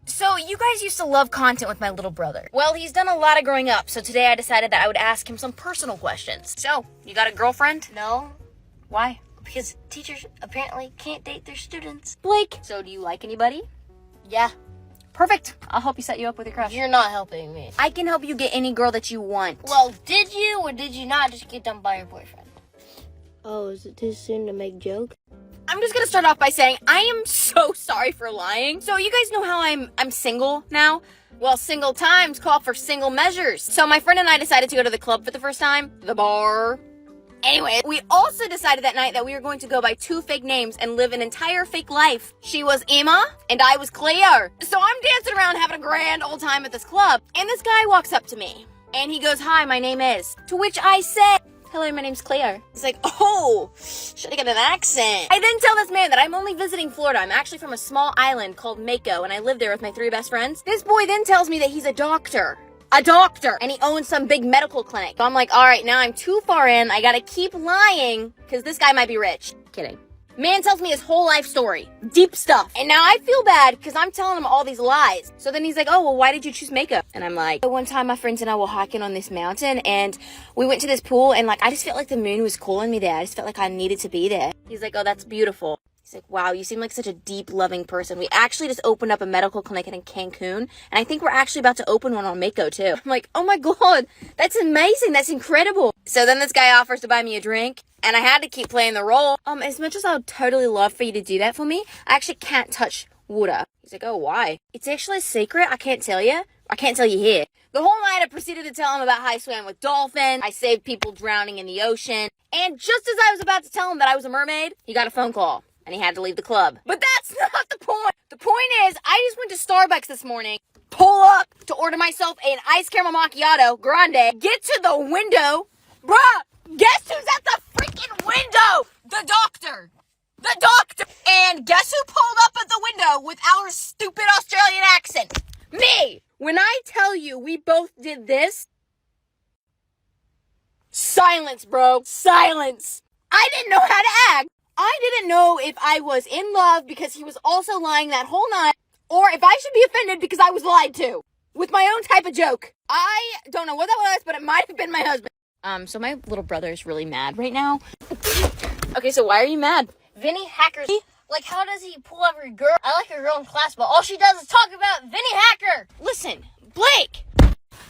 So you guys used to love content with my little brother. Well, he's done a lot of growing up, so today I decided that I would ask him some personal questions. So, you got a girlfriend? No, Why? because teachers apparently can't date their students. Blake. So do you like anybody? Yeah, Perfect. I'll help you set you up with your crush. you're not helping me. I can help you get any girl that you want. Well, did you or did you not just get dumped by your boyfriend? Oh, is it too soon to make jokes? I'm just gonna start off by saying I am so sorry for lying. So you guys know how I'm single now? Well, single times call for single measures. So my friend and I decided to go to the club for the first time. The bar. Anyway, we also decided that night that we were going to go by 2 fake names and live an entire fake life. She was Emma, and I was Claire. So I'm dancing around having a grand old time at this club, and this guy walks up to me, and he goes, "Hi, my name is," to which I said, "Hello, my name's Claire." He's like, "Oh, should I get an accent?" I then tell this man that I'm only visiting Florida. I'm actually from a small island called Mako, and I live there with my 3 best friends. This boy then tells me that he's a doctor, and he owns some big medical clinic. So I'm like, all right, now I'm too far in. I gotta keep lying, because this guy might be rich. Kidding. Man tells me his whole life story. Deep stuff. And now I feel bad because I'm telling him all these lies. So then he's like, "Oh, well, why did you choose makeup?" And I'm like, one time my friends and I were hiking on this mountain and we went to this pool and I just felt like the moon was calling me there. I just felt like I needed to be there. He's like, "Oh, that's beautiful." He's like, "Wow, you seem like such a deep, loving person. We actually just opened up a medical clinic in Cancun, and I think we're actually about to open one on Mako, too." I'm like, "Oh my God, that's amazing. That's incredible." So then this guy offers to buy me a drink, and I had to keep playing the role. As much as I would totally love for you to do that for me, I actually can't touch water. He's like, "Oh, why?" "It's actually a secret. I can't tell you. I can't tell you here." The whole night I proceeded to tell him about how I swam with dolphins, I saved people drowning in the ocean, and just as I was about to tell him that I was a mermaid, he got a phone call. And he had to leave the club. But that's not the point. The point is, I just went to Starbucks this morning, pull up to order myself an iced caramel macchiato grande, get to the window. Bruh, guess who's at the freaking window? The doctor. The doctor. And guess who pulled up at the window with our stupid Australian accent? Me. When I tell you we both did this, silence, bro. Silence. I didn't know how to act. I didn't know if I was in love because he was also lying that whole night, or if I should be offended because I was lied to. With my own type of joke. I don't know what that was, but it might have been my husband. So my little brother is really mad right now. Okay, so why are you mad? Vinny Hacker. Like, how does he pull every girl? I like a girl in class, but all she does is talk about Vinny Hacker. Listen, Blake.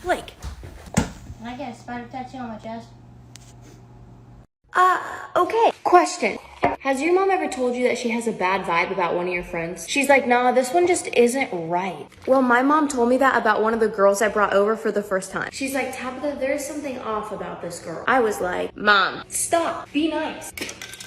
Can I get a spider tattoo on my chest? Okay. Question. Has your mom ever told you that she has a bad vibe about one of your friends? She's like, "Nah, this one just isn't right." Well, my mom told me that about one of the girls I brought over for the first time. She's like, "Tabitha, there's something off about this girl." I was like, "Mom, stop. Be nice.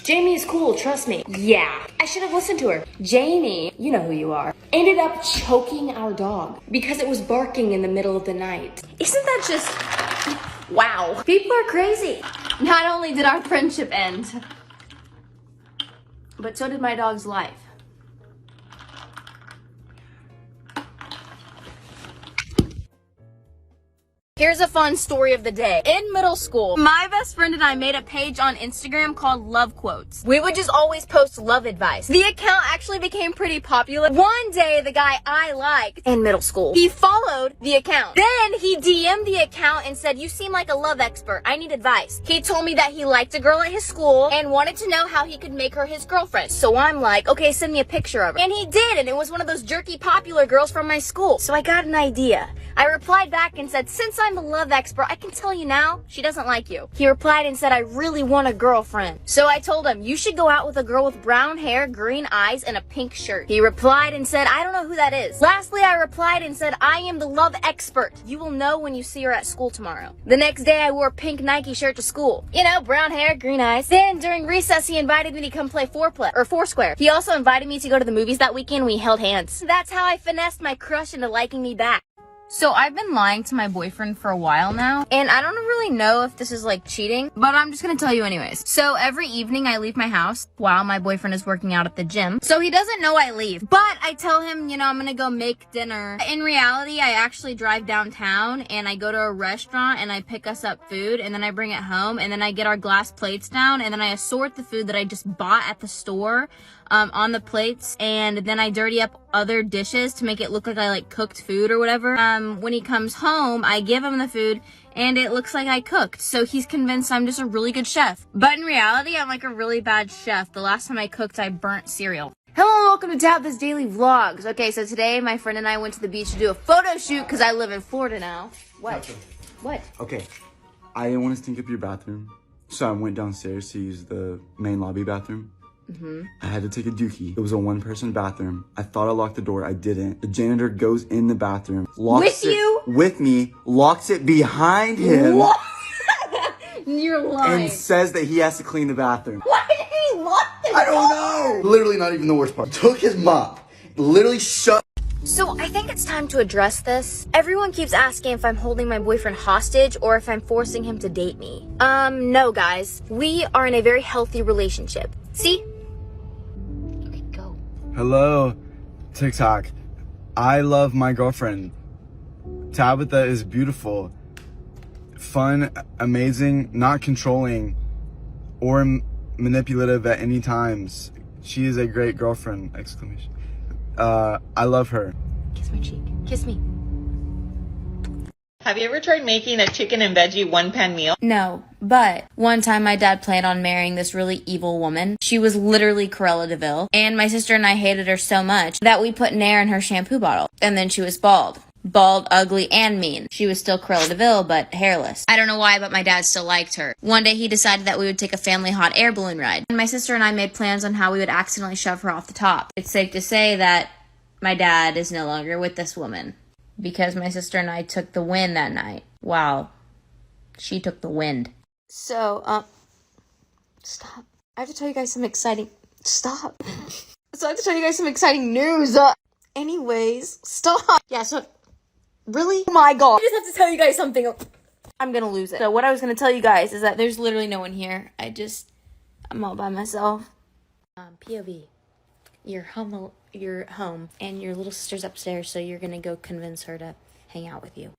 Jamie is cool, trust me." Yeah, I should have listened to her. Jamie, you know who you are, ended up choking our dog because it was barking in the middle of the night. Isn't that just... wow. People are crazy. Not only did our friendship end, but so did my dog's life. Here's a fun story of the day. In middle school, my best friend and I made a page on Instagram called Love Quotes. We would just always post love advice. The account actually became pretty popular. One day, the guy I liked in middle school, he followed the account. Then he DM'd the account and said, "You seem like a love expert. I need advice." He told me that he liked a girl at his school and wanted to know how he could make her his girlfriend. So I'm like, "Okay, send me a picture of her." And he did, and it was one of those jerky popular girls from my school. So I got an idea. I replied back and said, "Since I'm a love expert, I can tell you now, she doesn't like you." He replied and said, "I really want a girlfriend." So I told him, "You should go out with a girl with brown hair, green eyes, and a pink shirt." He replied and said, "I don't know who that is." Lastly, I replied and said, "I am the love expert. You will know when you see her at school tomorrow." The next day, I wore a pink Nike shirt to school. You know, brown hair, green eyes. Then during recess, he invited me to come play Foursquare. He also invited me to go to the movies that weekend. We held hands. That's how I finessed my crush into liking me back. So I've been lying to my boyfriend for a while now, and I don't really know if this is like cheating, but I'm just gonna tell you anyways. So every evening I leave my house while my boyfriend is working out at the gym. So he doesn't know I leave, but I tell him, you know, I'm gonna go make dinner. In reality, I actually drive downtown and I go to a restaurant and I pick us up food and then I bring it home and then I get our glass plates down and then I assort the food that I just bought at the store on the plates, and then I dirty up other dishes to make it look like I like cooked food or whatever. When he comes home, I give him the food and it looks like I cooked. So he's convinced I'm just a really good chef. But in reality, I'm like a really bad chef. The last time I cooked, I burnt cereal. Hello, welcome to Tabitha's Daily Vlogs. Okay, so today my friend and I went to the beach to do a photo shoot because I live in Florida now. What? What? Okay, I didn't want to stink up your bathroom, so I went downstairs to use the main lobby bathroom. I had to take a dookie. It was a one-person bathroom. I thought I locked the door. I didn't. The janitor goes in the bathroom, locks with me, locks it behind him. What? You're lying. And says that he has to clean the bathroom. Why did he lock the door? I don't know. Literally not even the worst part. Took his mop, literally shut. So I think it's time to address this. Everyone keeps asking if I'm holding my boyfriend hostage or if I'm forcing him to date me. No guys. We are in a very healthy relationship. See? Okay, go. Hello, TikTok. I love my girlfriend. Tabitha is beautiful, fun, amazing, not controlling or manipulative at any times. She is a great girlfriend! Exclamation. I love her. Kiss my cheek. Kiss me. Have you ever tried making a chicken and veggie one-pan meal? No, but one time my dad planned on marrying this really evil woman. She was literally Cruella de Vil, and my sister and I hated her so much that we put Nair in her shampoo bottle, and then she was bald. Bald, ugly, and mean. She was still Cruella de Vil, but hairless. I don't know why, but my dad still liked her. One day he decided that we would take a family hot air balloon ride, and my sister and I made plans on how we would accidentally shove her off the top. It's safe to say that my dad is no longer with this woman, because my sister and I took the wind that night. Wow. She took the wind. So, stop. I have to tell you guys some exciting... Stop. So I have to tell you guys some exciting news. Anyways, stop. Yeah, so... Really? Oh my god. I just have to tell you guys something. I'm gonna lose it. So what I was gonna tell you guys is that there's literally no one here. I'm all by myself. POV. You're home, and your little sister's upstairs, so you're gonna go convince her to hang out with you.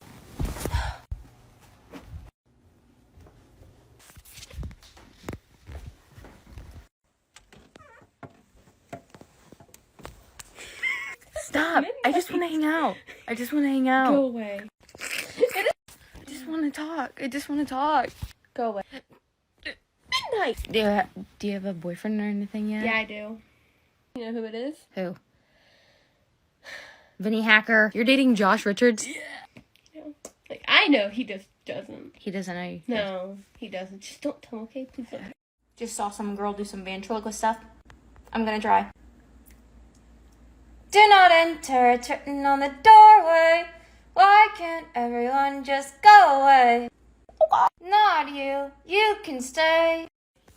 Stop! I just want to hang out. Go away. I just want to talk. Go away. Midnight. Do you have a boyfriend or anything yet? Yeah, I do. You know who it is? Who? Vinny Hacker. You're dating Josh Richards? Yeah. Like, I know, he just doesn't. He doesn't know you. No, he doesn't. Just don't tell him, okay? Please don't. Just saw some girl do some ventriloquist stuff. I'm gonna try. Do not enter, it's written on the doorway. Why can't everyone just go away? Not you, you can stay.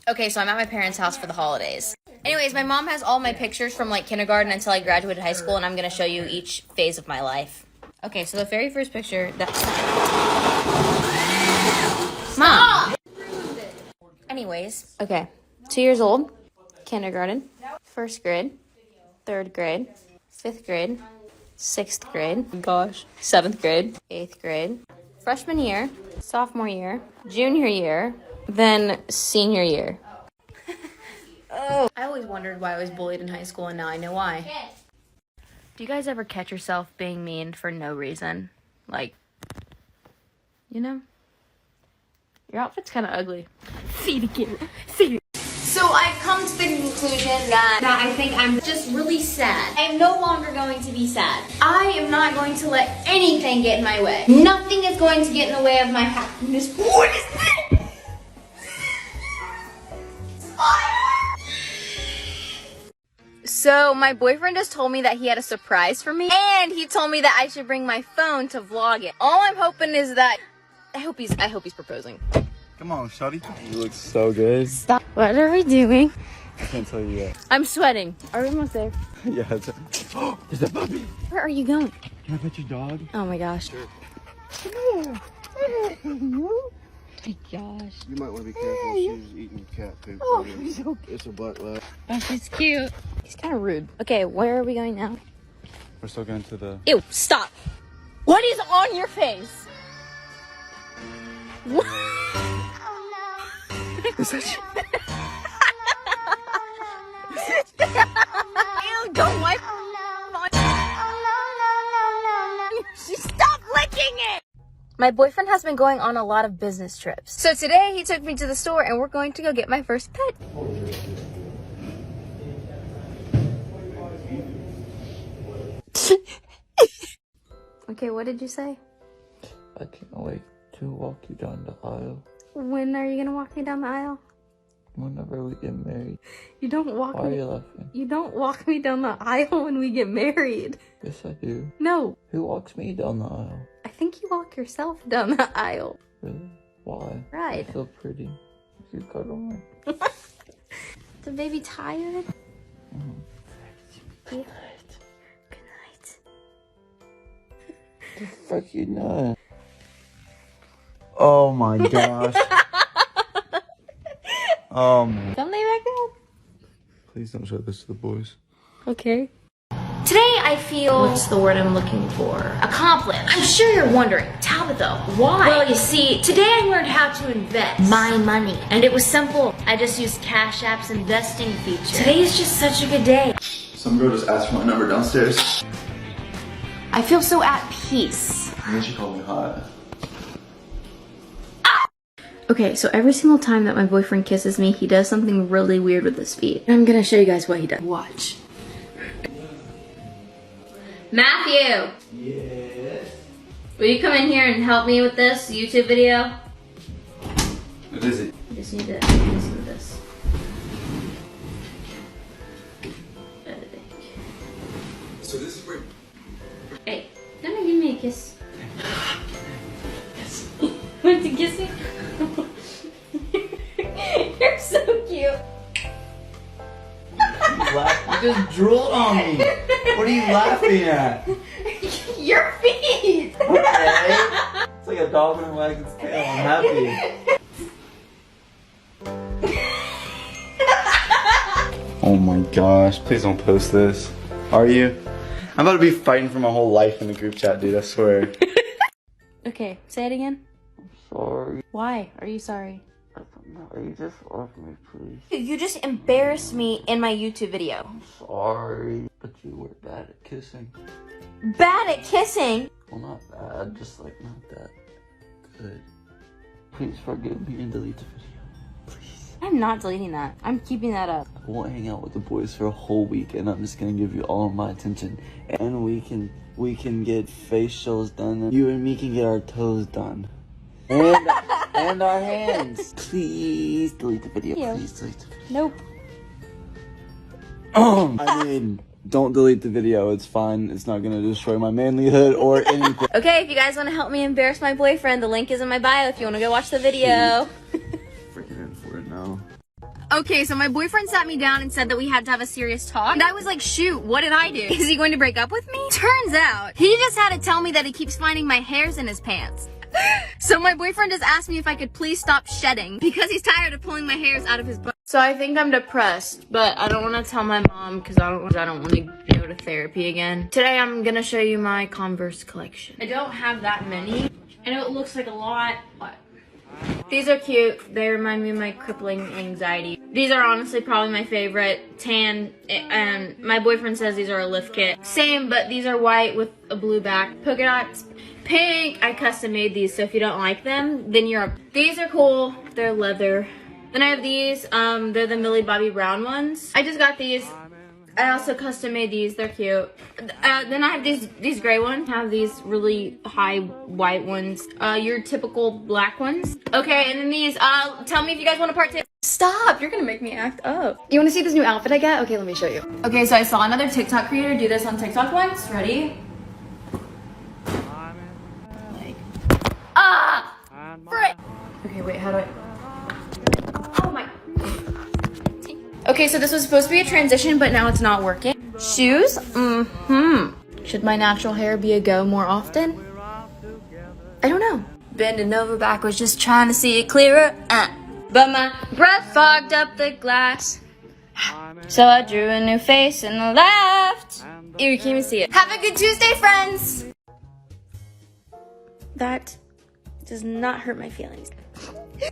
Okay, so I'm at my parents' house for the holidays. Anyways, my mom has all my pictures from like kindergarten until I graduated high school, and I'm gonna show you each phase of my life. Okay, so the very first picture that... Mom! Anyways, okay. 2 years old, kindergarten, 1st grade, 3rd grade, 5th grade, 6th grade, gosh, 7th grade, 8th grade, freshman year, sophomore year, junior year, then senior year. Oh, I always wondered why I was bullied in high school, and now I know why. Do you guys ever catch yourself being mean for no reason? Like, you know? Your outfit's kind of ugly. See the camera. See it. So I've come to the conclusion that I think I'm just really sad. I am no longer going to be sad. I am not going to let anything get in my way. Nothing is going to get in the way of my happiness. What is this? So my boyfriend just told me that he had a surprise for me, and he told me that I should bring my phone to vlog it. All I'm hoping is that I hope he's proposing. Come on, shawty. You look so good. Stop. What are we doing? I can't tell you yet. I'm sweating. Are we almost there? Yeah, it's there's a puppy. Where are you going? Can I pet your dog? Oh my gosh. Sure. Oh my gosh. You might want to be careful. She's eating cat poop. Oh, he's so cute. It's a black lab. Oh, she's cute. He's kind of rude. Okay, where are we going now? We're still going to the... Ew, stop. What is on your face? What? Is that... wife. Stop licking it! My boyfriend has been going on a lot of business trips. So today he took me to the store and we're going to go get my first pet. Okay, what did you say? I can't wait to walk you down the aisle. When are you gonna walk me down the aisle? Whenever we get married. You don't walk Why are me. you laughing? You don't walk me down the aisle when we get married. Yes, I do. No, Who walks me down the aisle? I think you walk yourself down the aisle. Really? Why? Right. You're so pretty. You cuddle me. Is the baby tired? Good night. The fuck you know? Oh my gosh. Don't lay back down. Please don't show this to the boys. Okay. Today I feel, what's the word I'm looking for? Accomplished. I'm sure you're wondering, Tabitha, why? Well, you see, today I learned how to invest my money. And it was simple. I just used Cash App's investing feature. Today is just such a good day. Some girl just asked for my number downstairs. I feel so at peace. And then she called me hot. Okay, so every single time that my boyfriend kisses me, he does something really weird with his feet. I'm gonna show you guys what he does. Watch. Matthew! Yes. Will you come in here and help me with this YouTube video? What is it? I just need to listen to this. Editing. So this is where... Hey, give me a kiss. Want to kiss me? You're so cute. You just drooled on me. What are you laughing at? Your feet. Okay. It's like a dog when it wags its tail. I'm happy. Oh my gosh. Please don't post this. Are you? I'm about to be fighting for my whole life in the group chat, dude. I swear. Okay, say it again. Sorry. Why are you sorry? You just love me, please. You just embarrassed me in my YouTube video. Sorry. But you were bad at kissing. Bad at kissing? Well, not bad, just like not that good. Please forgive me and delete the video. Please. I'm not deleting that. I'm keeping that up. I won't hang out with the boys for a whole week, and I'm just gonna give you all of my attention. And we can get facials done. And you and me can get our toes done. And our hands. Please delete the video. Yeah. Please delete the video. Nope. I mean, don't delete the video. It's fine. It's not gonna destroy my manlyhood or anything. Okay, if you guys want to help me embarrass my boyfriend, the link is in my bio if you want to go watch the video. Freaking in for it now. Okay, so my boyfriend sat me down and said that we had to have a serious talk. And I was like, shoot, what did I do? Is he going to break up with me? Turns out, he just had to tell me that he keeps finding my hairs in his pants. So my boyfriend just asked me if I could please stop shedding because he's tired of pulling my hairs out of his butt. So I think I'm depressed, but I don't want to tell my mom because I don't want to go to therapy again. Today I'm gonna show you my Converse collection. I don't have that many. I know it looks like a lot, but these are cute. They remind me of my crippling anxiety. These are honestly probably my favorite. Tan, and my boyfriend says these are a lift kit. Same, but these are white with a blue back. Polka dots, pink. I custom made these, so if you don't like them, then you're up. These are cool. They're leather. Then I have these. They're the Millie Bobby Brown ones. I just got these. I also custom made these. They're cute. Then I have these gray ones. I have these really high white ones. Your typical black ones. Okay, and then these. Tell me if you guys want a part 2. Stop! You're gonna make me act up. You want to see this new outfit I got? Okay, let me show you. Okay, so I saw another TikTok creator do this on TikTok once. Ready? Like, frick! Okay, wait. How do I? Oh my. Okay, so this was supposed to be a transition, but now it's not working. Shoes? Should my natural hair be a go more often? I don't know. Bending over backwards, just trying to see it clearer. But my breath fogged up the glass. So I drew a new face and laughed. Ew, you can't even see it. Have a good Tuesday, friends! That does not hurt my feelings.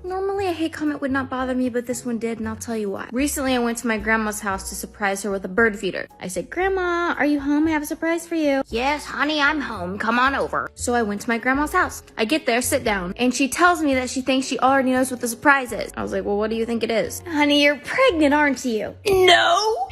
Normally a hate comment would not bother me, but this one did, and I'll tell you why. Recently I went to my grandma's house to surprise her with a bird feeder. I said, Grandma, are you home? I have a surprise for you. Yes, honey, I'm home. Come on over. So I went to my grandma's house. I get there, sit down, and she tells me that she thinks she already knows what the surprise is. I was like, well, what do you think it is? Honey, you're pregnant, aren't you? No!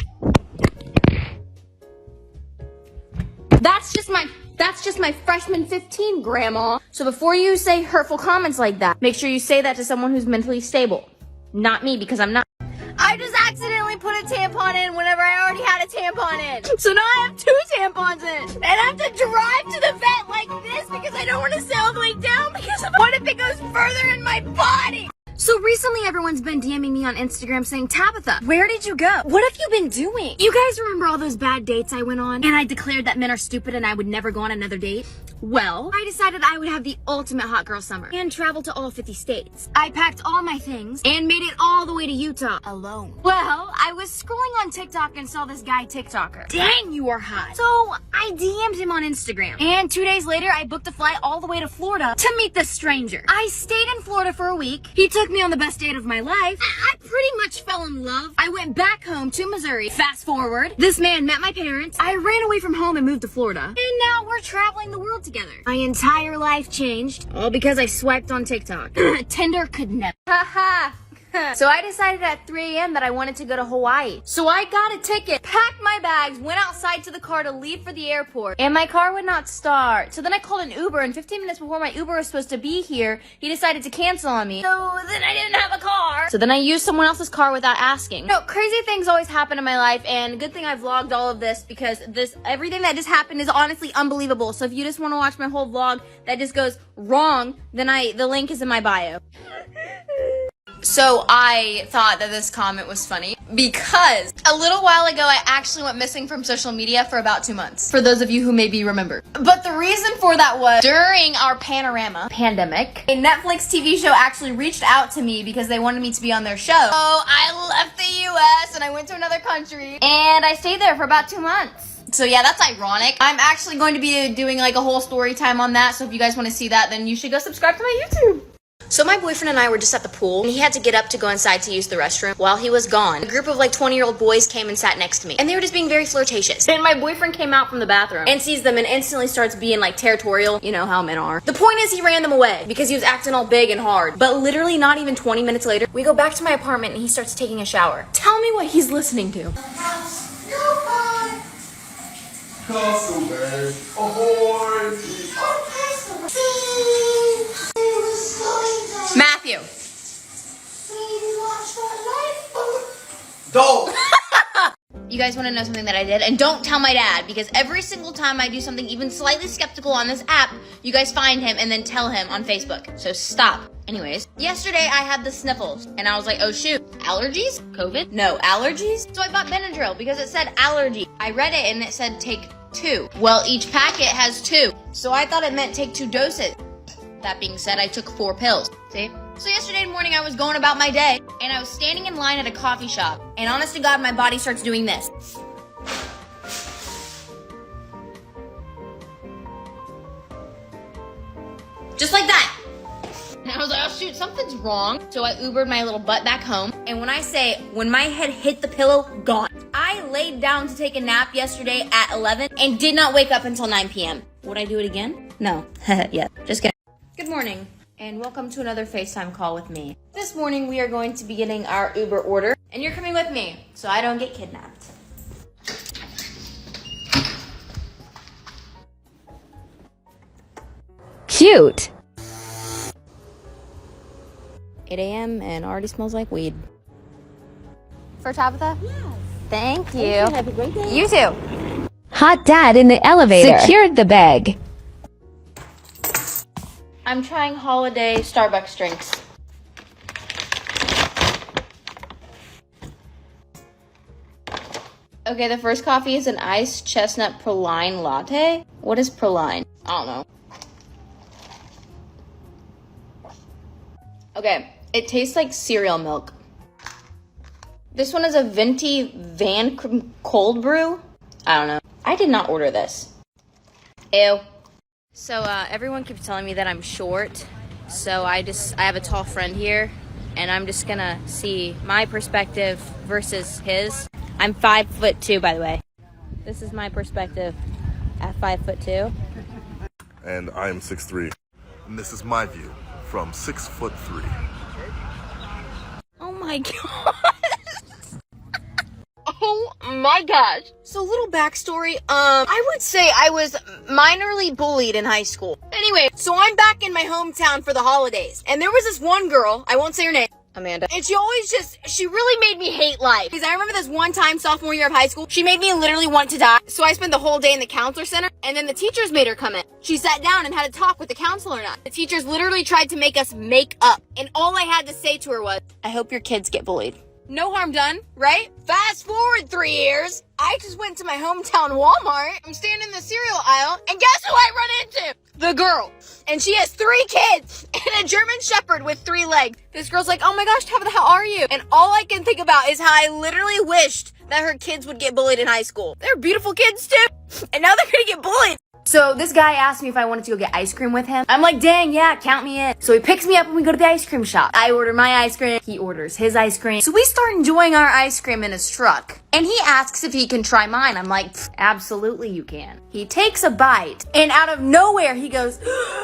That's just my freshman 15, Grandma. So before you say hurtful comments like that, make sure you say that to someone who's mentally stable. Not me, because I'm not. I just accidentally put a tampon in whenever I already had a tampon in. So now I have 2 tampons in. And I have to drive to the vet like this because I don't want to sit all the way down because what if it goes further in my body? So recently everyone's been DMing me on Instagram saying, Tabitha, where did you go? What have you been doing? You guys remember all those bad dates I went on? And I declared that men are stupid and I would never go on another date? Well, I decided I would have the ultimate hot girl summer and travel to all 50 states. I packed all my things and made it all the way to Utah alone. Well, I was scrolling on TikTok and saw this guy TikToker. Dang, you are hot. So I DM'd him on Instagram. And 2 days later, I booked a flight all the way to Florida to meet this stranger. I stayed in Florida for a week. He took me on the best date of my life. I pretty much fell in love. I went back home to Missouri. Fast forward, this man met my parents. I ran away from home and moved to Florida. And now we're traveling the world together. My entire life changed, all because I swiped on TikTok. Tinder could never. Haha. So I decided at 3 a.m. that I wanted to go to Hawaii. So I got a ticket, packed my bags, went outside to the car to leave for the airport, and my car would not start. So then I called an Uber, and 15 minutes before my Uber was supposed to be here, he decided to cancel on me. So then I didn't have a car. So then I used someone else's car without asking. No, crazy things always happen in my life, and good thing I vlogged all of this because everything that just happened is honestly unbelievable. So if you just want to watch my whole vlog that just goes wrong, then the link is in my bio. So I thought that this comment was funny because a little while ago I actually went missing from social media for about 2 months, for those of you who maybe remember. But the reason for that was during our panorama pandemic, a Netflix TV show actually reached out to me because they wanted me to be on their show. So I left the US and I went to another country and I stayed there for about 2 months. So yeah, that's ironic. I'm actually going to be doing like a whole story time on that, so if you guys want to see that, then you should go subscribe to my YouTube. So my boyfriend and I were just at the pool, and he had to get up to go inside to use the restroom. While he was gone, a group of like 20-year-old boys came and sat next to me, and they were just being very flirtatious. And my boyfriend came out from the bathroom and sees them and instantly starts being like territorial. You know how men are. The point is he ran them away because he was acting all big and hard. But literally not even 20 minutes later, we go back to my apartment and he starts taking a shower. Tell me what he's listening to. Castle Bear, ahoy! Matthew. Don't! You guys want to know something that I did? And don't tell my dad, because every single time I do something even slightly skeptical on this app, you guys find him and then tell him on Facebook. So stop. Anyways, yesterday I had the sniffles and I was like, oh shoot, allergies? COVID? No, allergies? So I bought Benadryl because it said allergy. I read it and it said take 2. Well, each packet has 2. So I thought it meant take 2 doses. That being said, I took 4 pills. See? So yesterday morning I was going about my day and I was standing in line at a coffee shop, and honest to God, my body starts doing this. Just like that. And I was like, oh shoot, something's wrong. So I Ubered my little butt back home. And when I say, when my head hit the pillow, gone. I laid down to take a nap yesterday at 11 and did not wake up until 9 p.m. Would I do it again? No. Yeah, just kidding. Good morning, and welcome to another FaceTime call with me. This morning we are going to be getting our Uber order, and you're coming with me so I don't get kidnapped. Cute. 8 a.m. and already smells like weed. For Tabitha? Yes. Thank you. Have a great day. You too. Hot dad in the elevator secured the bag. I'm trying holiday Starbucks drinks. Okay, the first coffee is an iced chestnut praline latte. What is praline? I don't know. Okay, it tastes like cereal milk. This one is a venti Van cold brew. I don't know. I did not order this. Ew. So everyone keeps telling me that I'm short So I have a tall friend here, and I'm just gonna see my perspective versus his. I'm 5'2", by the way. This is my perspective at 5'2". And I am 6'3". And this is my view from 6'3". Oh my god. Oh my gosh. So little backstory, I would say I was minorly bullied in high school. Anyway, so I'm back in my hometown for the holidays. And there was this one girl, I won't say her name, Amanda. And she really made me hate life. Because I remember this one time, sophomore year of high school, she made me literally want to die. So I spent the whole day in the counselor center, and then the teachers made her come in. She sat down and had a talk with the counselor and I. The teachers literally tried to make us make up. And all I had to say to her was, I hope your kids get bullied. No harm done, right? Fast forward 3 years, I just went to my hometown Walmart. I'm standing in the cereal aisle, and guess who I run into? The girl. And she has 3 kids and a German Shepherd with 3 legs. This girl's like, oh my gosh, Tabitha, how are you? And all I can think about is how I literally wished that her kids would get bullied in high school. They're beautiful kids too. And now they're gonna get bullied. So this guy asked me if I wanted to go get ice cream with him. I'm like, dang, yeah, count me in. So he picks me up and we go to the ice cream shop. I order my ice cream. He orders his ice cream. So we start enjoying our ice cream in his truck. And he asks if he can try mine. I'm like, absolutely you can. He takes a bite and out of nowhere he goes,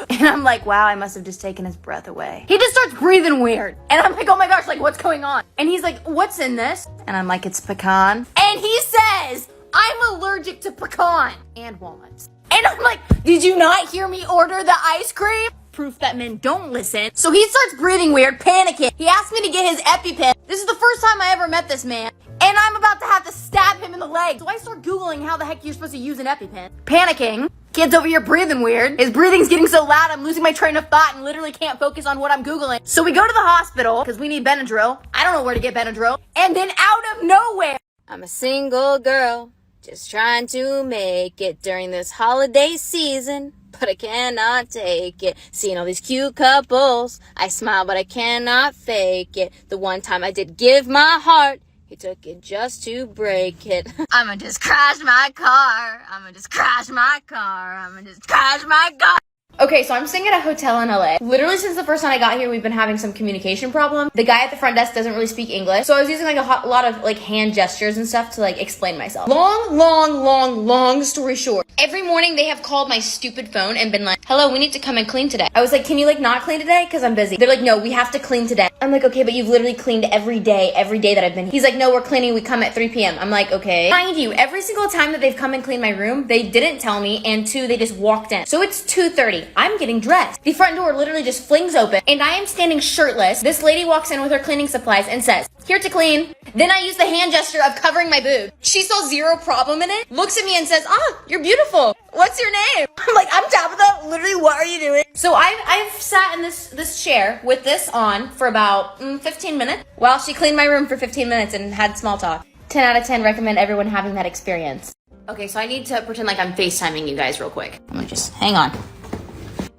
and I'm like, wow, I must have just taken his breath away. He just starts breathing weird. And I'm like, oh my gosh, like what's going on? And he's like, what's in this? And I'm like, it's pecan. And he says, I'm allergic to pecan and walnuts. And I'm like, did you not hear me order the ice cream? Proof that men don't listen. So he starts breathing weird, panicking. He asked me to get his EpiPen. This is the first time I ever met this man. And I'm about to have to stab him in the leg. So I start Googling how the heck you're supposed to use an EpiPen. Panicking. Kid's over here breathing weird. His breathing's getting so loud, I'm losing my train of thought and literally can't focus on what I'm Googling. So we go to the hospital, because we need Benadryl. I don't know where to get Benadryl. And then out of nowhere, I'm a single girl. Just trying to make it during this holiday season, but I cannot take it. Seeing all these cute couples, I smile, but I cannot fake it. The one time I did give my heart, he took it just to break it. I'ma just crash my car. I'ma just crash my car. I'ma just crash my car. Okay, so I'm staying at a hotel in LA. Literally since the first time I got here, we've been having some communication problems. The guy at the front desk doesn't really speak English. So I was using like a lot of like hand gestures and stuff to like explain myself. Long story short. Every morning they have called my stupid phone and been like, hello, we need to come and clean today. I was like, can you like not clean today? Cause I'm busy. They're like, no, we have to clean today. I'm like, okay, but you've literally cleaned every day that I've been here. He's like, no, we're cleaning. We come at 3 p.m. I'm like, okay. Mind you, every single time that they've come and cleaned my room, they didn't tell me. And 2, they just walked in. So it's 2:30. I'm getting dressed. The front door literally just flings open and I am standing shirtless. This lady walks in with her cleaning supplies and says, here to clean. Then I use the hand gesture of covering my boob. She saw 0 problem in it, looks at me and says, you're beautiful. What's your name? I'm like, I'm Tabitha. Literally, what are you doing? So I've sat in this chair with this on for about 15 minutes while she cleaned my room for 15 minutes and had small talk. 10 out of 10 recommend everyone having that experience. Okay, so I need to pretend like I'm FaceTiming you guys real quick. I'm gonna just hang on.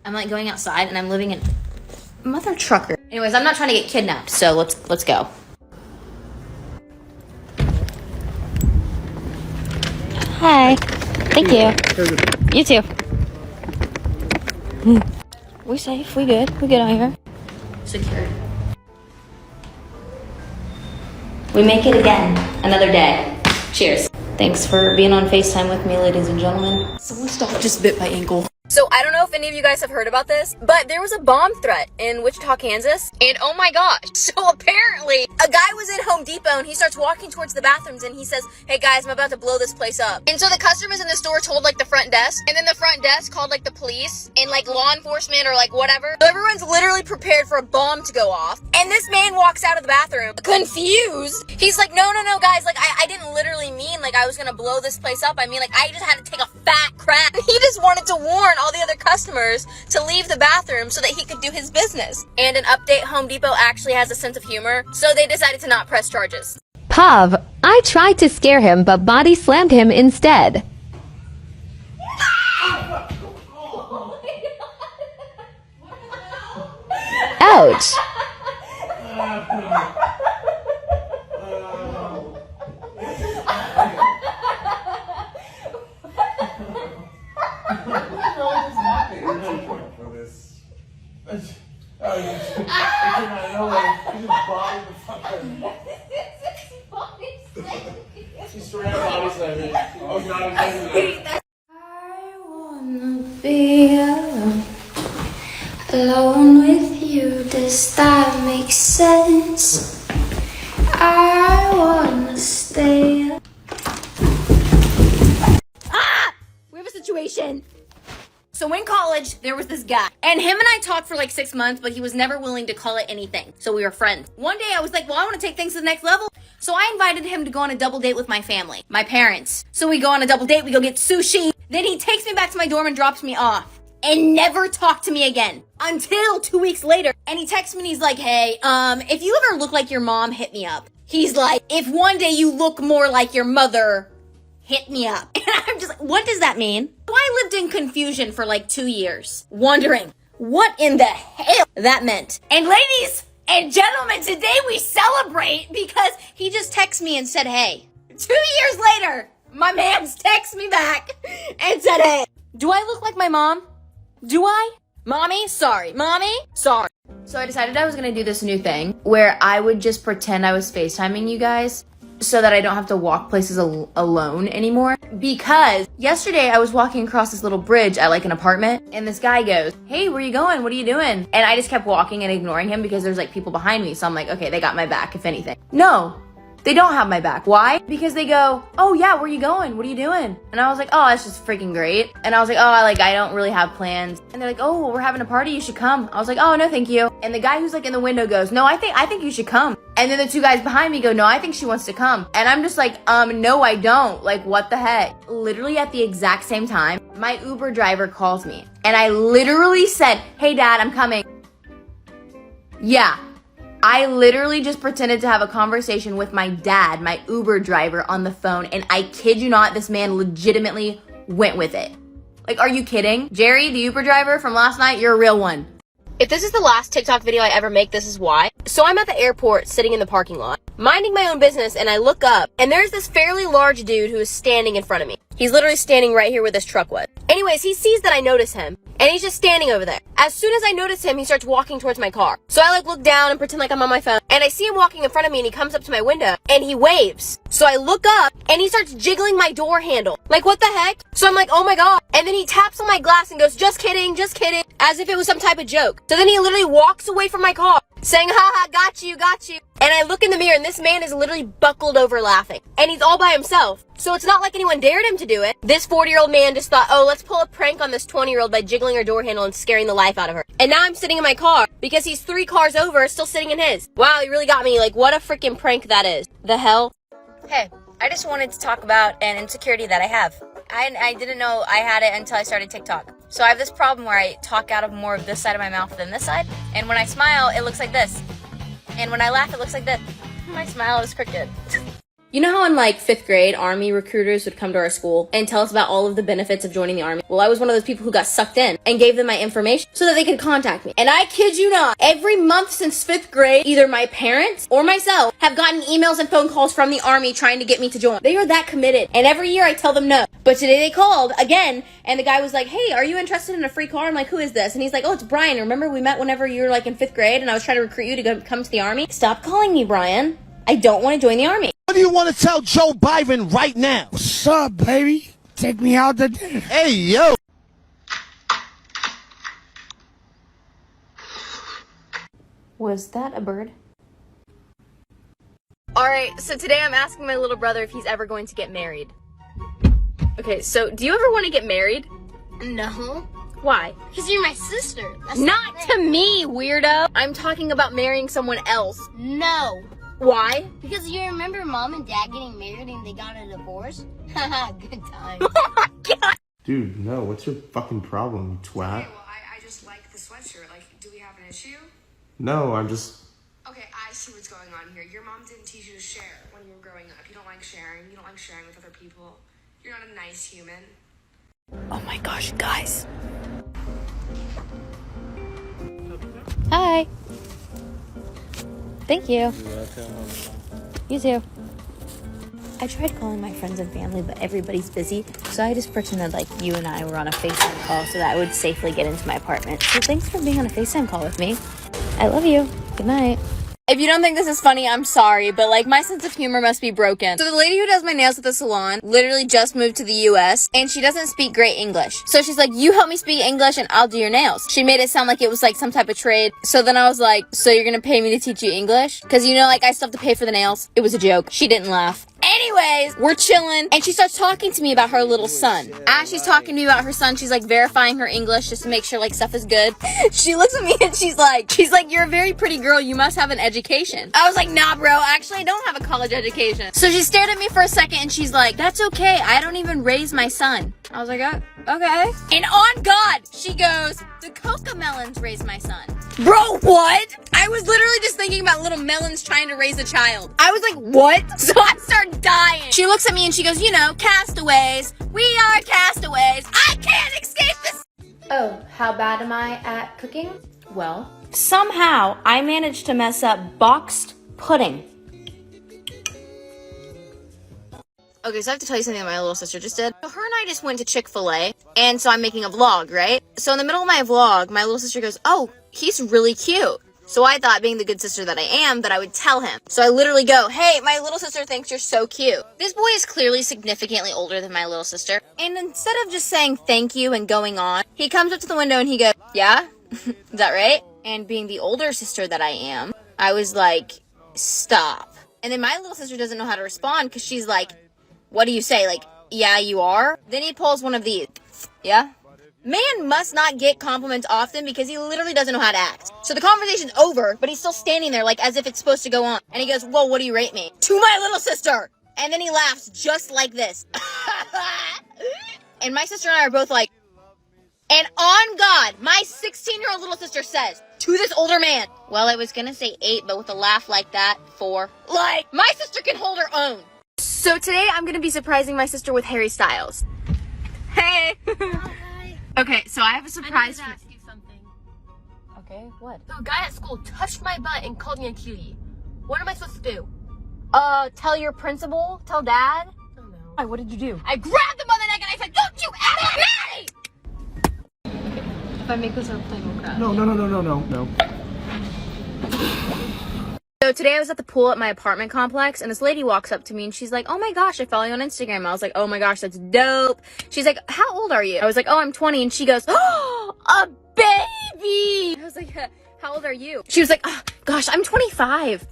I'm like going outside and I'm living in mother trucker. Anyways, I'm not trying to get kidnapped, so let's go. Hi. Thank you. You too. We safe, we good out here. Secured. We make it again, another day. Cheers. Thanks for being on FaceTime with me, ladies and gentlemen. Someone's dog just bit my ankle. So I don't know if any of you guys have heard about this, but there was a bomb threat in Wichita, Kansas. And oh my gosh. So apparently a guy was in Home Depot and he starts walking towards the bathrooms and he says, hey guys, I'm about to blow this place up. And so the customers in the store told like the front desk, and then the front desk called like the police and like law enforcement or like whatever. So everyone's literally prepared for a bomb to go off. And this man walks out of the bathroom confused. He's like, no guys, like I didn't literally mean like I was gonna blow this place up. I mean like I just had to take a fat crap. He just wanted to warn all the other customers to leave the bathroom so that he could do his business. And an update, Home Depot actually has a sense of humor, so they decided to not press charges. Pav, I tried to scare him, but body slammed him instead. Ouch. She's straight up body slamming. Oh god, I wanna be alone with you. Does that make sense? I wanna stay. We have a situation. So in college, there was this guy, and him and I talked for like 6 months, but he was never willing to call it anything. So we were friends. One day I was like, well, I want to take things to the next level. So I invited him to go on a double date with my family, my parents. So we go on a double date, we go get sushi. Then he takes me back to my dorm and drops me off. And never talked to me again. Until 2 weeks later. And he texts me and he's like, hey, if you ever look like your mom, hit me up. He's like, if one day you look more like your mother, hit me up. And I'm just like, what does that mean? So I lived in confusion for like 2 years, wondering what in the hell that meant. And ladies and gentlemen, today we celebrate because he just texted me and said, hey. 2 years later, my man's texted me back and said, hey. Do I look like my mom? Do I? Mommy? Sorry. Mommy? Sorry. So I decided I was gonna do this new thing where I would just pretend I was FaceTiming you guys so that I don't have to walk places alone anymore. Because yesterday I was walking across this little bridge at like an apartment and this guy goes, hey, where are you going? What are you doing? And I just kept walking and ignoring him because there's like people behind me. So I'm like, okay, they got my back if anything. No. They don't have my back. Why? Because they go, oh yeah, where you going? What are you doing? And I was like, oh, that's just freaking great. And I was like, oh, I don't really have plans. And they're like, oh, well, we're having a party. You should come. I was like, oh, no, thank you. And the guy who's like in the window goes, no, I think you should come. And then the two guys behind me go, no, I think she wants to come. And I'm just like, no, I don't. Like, what the heck? Literally at the exact same time, my Uber driver calls me. And I literally said, hey, Dad, I'm coming. Yeah. I literally just pretended to have a conversation with my dad, my Uber driver, on the phone, and I kid you not, this man legitimately went with it. Like, are you kidding? Jerry, the Uber driver from last night, you're a real one. If this is the last TikTok video I ever make, this is why. So I'm at the airport sitting in the parking lot, minding my own business, and I look up, and there's this fairly large dude who is standing in front of me. He's literally standing right here where this truck was. Anyways, he sees that I notice him, and he's just standing over there. As soon as I notice him, he starts walking towards my car. So I look down and pretend like I'm on my phone, and I see him walking in front of me, and he comes up to my window, and he waves. So I look up, and he starts jiggling my door handle. Like, what the heck? So I'm like, oh my god. And then he taps on my glass and goes, just kidding, as if it was some type of joke. So then he literally walks away from my car, saying, haha, got you. And I look in the mirror, and this man is literally buckled over laughing. And he's all by himself. So it's not like anyone dared him to do it. This 40-year-old man just thought, oh, let's pull a prank on this 20-year-old by jiggling her door handle and scaring the life out of her. And now I'm sitting in my car because he's 3 cars over, still sitting in his. Wow, he really got me. Like, what a freaking prank that is. The hell? Hey, I just wanted to talk about an insecurity that I have. I didn't know I had it until I started TikTok. So I have this problem where I talk out of more of this side of my mouth than this side. And when I smile, it looks like this. And when I laugh, it looks like this. My smile is crooked. You know how in like 5th grade, Army recruiters would come to our school and tell us about all of the benefits of joining the Army? Well, I was one of those people who got sucked in and gave them my information so that they could contact me. And I kid you not, every month since 5th grade, either my parents or myself have gotten emails and phone calls from the Army trying to get me to join. They are that committed. And every year I tell them no. But today they called again and the guy was like, hey, are you interested in a free car? I'm like, who is this? And he's like, oh, it's Brian. Remember we met whenever you were like in 5th grade and I was trying to recruit you to come to the Army? Stop calling me, Brian. I don't want to join the Army. What do you want to tell Joe Biden right now? What's up, baby? Take me out to dinner. Hey, yo. Was that a bird? Alright, so today I'm asking my little brother if he's ever going to get married. Okay, so do you ever want to get married? No. Why? Because you're my sister. That's Not to me, weirdo! I'm talking about marrying someone else. No. Why? Because you remember mom and dad getting married and they got a divorce? Haha, good time. Oh my god! Dude, no, what's your fucking problem, you twat? Okay, well, I just like the sweatshirt. Like, do we have an issue? No, I'm just... Okay, I see what's going on here. Your mom didn't teach you to share when you were growing up. You don't like sharing. You don't like sharing with other people. You're not a nice human. Oh my gosh, guys. Hi. Thank you. You too. I tried calling my friends and family, but everybody's busy, so I just pretended like you and I were on a FaceTime call so that I would safely get into my apartment. So thanks for being on a FaceTime call with me. I love you. Good night. If you don't think this is funny, I'm sorry, but like my sense of humor must be broken. So the lady who does my nails at the salon literally just moved to the US and she doesn't speak great English. So she's like, you help me speak English and I'll do your nails. She made it sound like it was like some type of trade. So then I was like, so you're gonna pay me to teach you English? Cause you know, like I still have to pay for the nails. It was a joke. She didn't laugh. Anyways, we're chilling and she starts talking to me about her little son. As she's talking to me about her son, she's like verifying her English just to make sure like stuff is good. She looks at me and she's like, you're a very pretty girl. You must have an education. I was like, nah, bro, actually I don't have a college education. So she stared at me for a second and she's like, that's okay. I don't even raise my son. I was like, oh, okay. And on God, she goes, the coca melons raise my son. Bro, what? I was literally just thinking about little melons trying to raise a child. I was like, what? So I started dying. She looks at me and she goes, you know, castaways. We are castaways. I can't escape this. Oh, how bad am I at cooking? Well, somehow I managed to mess up boxed pudding. Okay, so I have to tell you something that my little sister just did. So her and I just went to Chick-fil-A, and so I'm making a vlog, right? So in the middle of my vlog, my little sister goes, oh, he's really cute. So I thought, being the good sister that I am, that I would tell him. So I literally go, hey, my little sister thinks you're so cute. This boy is clearly significantly older than my little sister. And instead of just saying thank you and going on, he comes up to the window and he goes, yeah? Is that right? And being the older sister that I am, I was like, stop. And then my little sister doesn't know how to respond because she's like, what do you say? Like, yeah, you are? Then he pulls one of these. Yeah? Man must not get compliments often because he literally doesn't know how to act. So the conversation's over, but he's still standing there like as if it's supposed to go on. And he goes, well, what do you rate me? To my little sister! And then he laughs just like this. And my sister and I are both like, and on God, my 16-year-old little sister says to this older man, well, I was gonna say 8, but with a laugh like that, 4. Like, my sister can hold her own. So today I'm gonna be surprising my sister with Harry Styles. Hey! Hi. Okay, so I have a surprise I for need to ask you something. Okay, what? The guy at school touched my butt and called me a cutie. What am I supposed to do? Tell your principal? Tell dad? Oh no. Why, what did you do? I grabbed him by the neck and I said, don't you ever me! If I make this airplane, we'll crash. No. So today I was at the pool at my apartment complex and this lady walks up to me and she's like, oh my gosh, I follow you on Instagram. I was like, oh my gosh, that's dope. She's like, how old are you? I was like, oh, I'm 20. And she goes, oh, a baby. I was like, how old are you? She was like, oh gosh, I'm 25.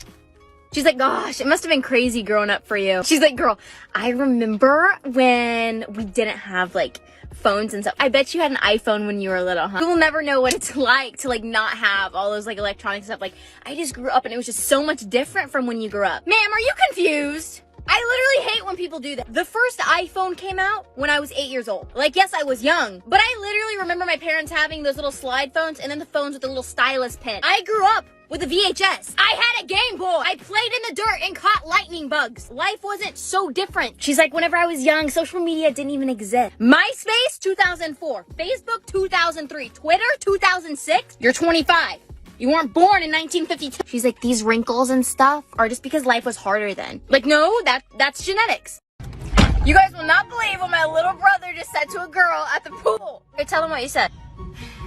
She's like, gosh, it must have been crazy growing up for you. She's like, girl, I remember when we didn't have like phones and stuff. I bet you had an iPhone when you were little, huh? You will never know what it's like to like not have all those like electronic stuff. Like, I just grew up and it was just so much different from when you grew up. Ma'am, are you confused? I literally hate when people do that. The first iPhone came out when I was 8 years old. Like, yes, I was young, but I literally remember my parents having those little slide phones and then the phones with the little stylus pen. I grew up with a VHS. I had a Game Boy. I played in the dirt and caught lightning bugs. Life wasn't so different. She's like, whenever I was young, social media didn't even exist. MySpace, 2004. Facebook, 2003. Twitter, 2006. You're 25. You weren't born in 1952. She's like, these wrinkles and stuff are just because life was harder then. Like, no, that's genetics. You guys will not believe what my little brother just said to a girl at the pool. Okay, tell them what you said.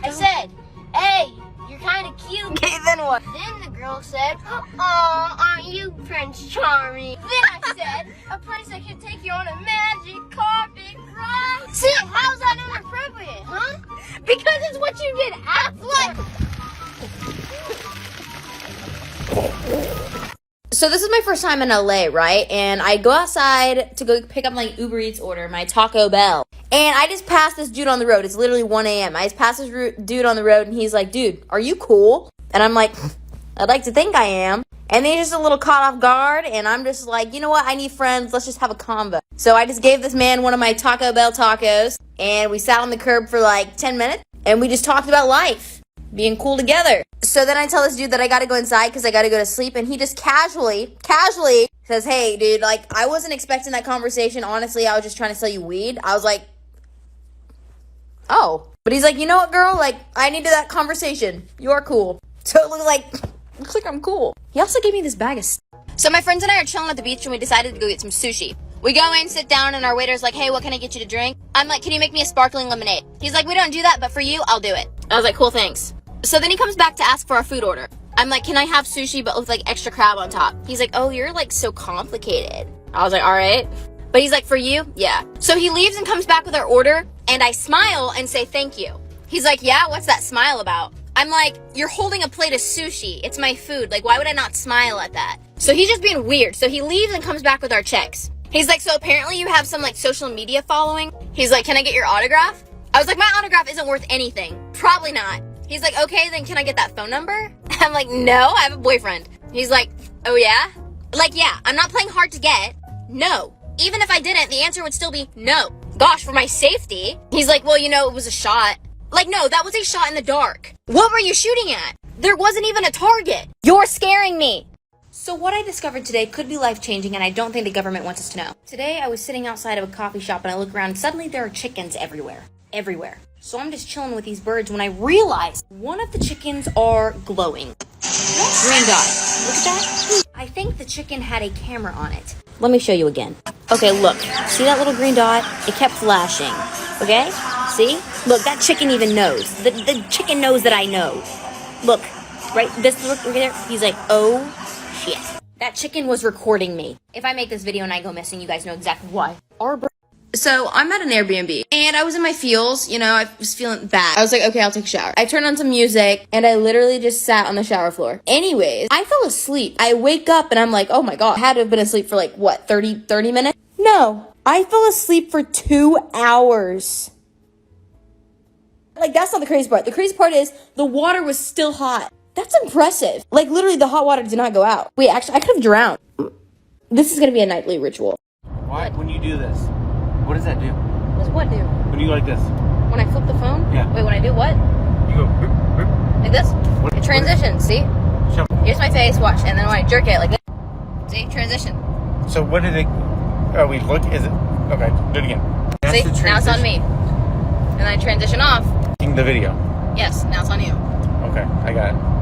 I said, hey, you're kind of cute. Okay, then what? Then the girl said, oh, aren't you Prince Charming? Then I said, a prince that can take you on a magic carpet ride. See, how's that inappropriate, huh? Because it's what you did after. So this is my first time in LA, right? And I go outside to go pick up my Uber Eats order, my Taco Bell. And I just passed this dude on the road. It's literally 1 a.m. I just passed this dude on the road and he's like, dude, are you cool? And I'm like, I'd like to think I am. And then he's just a little caught off guard. And I'm just like, you know what? I need friends. Let's just have a convo. So I just gave this man one of my Taco Bell tacos. And we sat on the curb for like 10 minutes. And we just talked about life. Being cool together. So then I tell this dude that I gotta go inside because I gotta go to sleep. And he just casually says, hey, dude, like, I wasn't expecting that conversation. Honestly, I was just trying to sell you weed. I was like, oh. But he's like, you know what, girl? Like, I needed that conversation. You are cool. So it looks like I'm cool. He also gave me this bag of So my friends and I are chilling at the beach and we decided to go get some sushi. We go in, sit down, and our waiter's like, hey, what can I get you to drink? I'm like, can you make me a sparkling lemonade? He's like, we don't do that, but for you, I'll do it. I was like, cool, thanks. So then he comes back to ask for our food order. I'm like, can I have sushi but with like extra crab on top? He's like, oh, you're like so complicated. I was like, all right. But he's like, for you? Yeah. So he leaves and comes back with our order, and I smile and say thank you. He's like, yeah, what's that smile about? I'm like, you're holding a plate of sushi. It's my food. Like, why would I not smile at that? So he's just being weird. So he leaves and comes back with our checks. He's like, so apparently you have some like social media following. He's like, can I get your autograph? I was like, my autograph isn't worth anything. Probably not. He's like, okay, then can I get that phone number? I'm like, no, I have a boyfriend. He's like, oh yeah? Like, yeah, I'm not playing hard to get. No. Even if I didn't, the answer would still be no. Gosh, for my safety. He's like, well, you know, it was a shot. Like, no, that was a shot in the dark. What were you shooting at? There wasn't even a target. You're scaring me. So what I discovered today could be life-changing, and I don't think the government wants us to know. Today, I was sitting outside of a coffee shop, and I look around, and suddenly there are chickens everywhere. Everywhere. So I'm just chilling with these birds when I realize one of the chickens are glowing. Green dot. Look at that. I think the chicken had a camera on it. Let me show you again. Okay, look. See that little green dot? It kept flashing. Okay? See? Look, that chicken even knows. The chicken knows that I know. Look. Right? This look over there. He's like, oh, shit. That chicken was recording me. If I make this video and I go missing, you guys know exactly why. So I'm at an Airbnb and I was in my feels, you know, I was feeling bad. I was like, okay, I'll take a shower. I turned on some music and I literally just sat on the shower floor. Anyways, I fell asleep. I wake up and I'm like, oh my God, I had to have been asleep for like, what, 30 minutes? No, I fell asleep for 2 hours. Like, that's not the crazy part. The crazy part is the water was still hot. That's impressive. Like, literally the hot water did not go out. Wait, actually, I could have drowned. This is gonna be a nightly ritual. Why? When you do this, what does that do? What does what do? When you go like this? When I flip the phone? Yeah. Wait, when I do what? You go boop, boop. Like this? What- It transitions, see? Show me. Here's my face, watch. And then when I jerk it like this. See? Transition. So what did it? Oh, wait, look. Is it? Okay, do it again. That's See? the Now it's on me. And then I transition off. The video. Yes, now it's on you. Okay, I got it.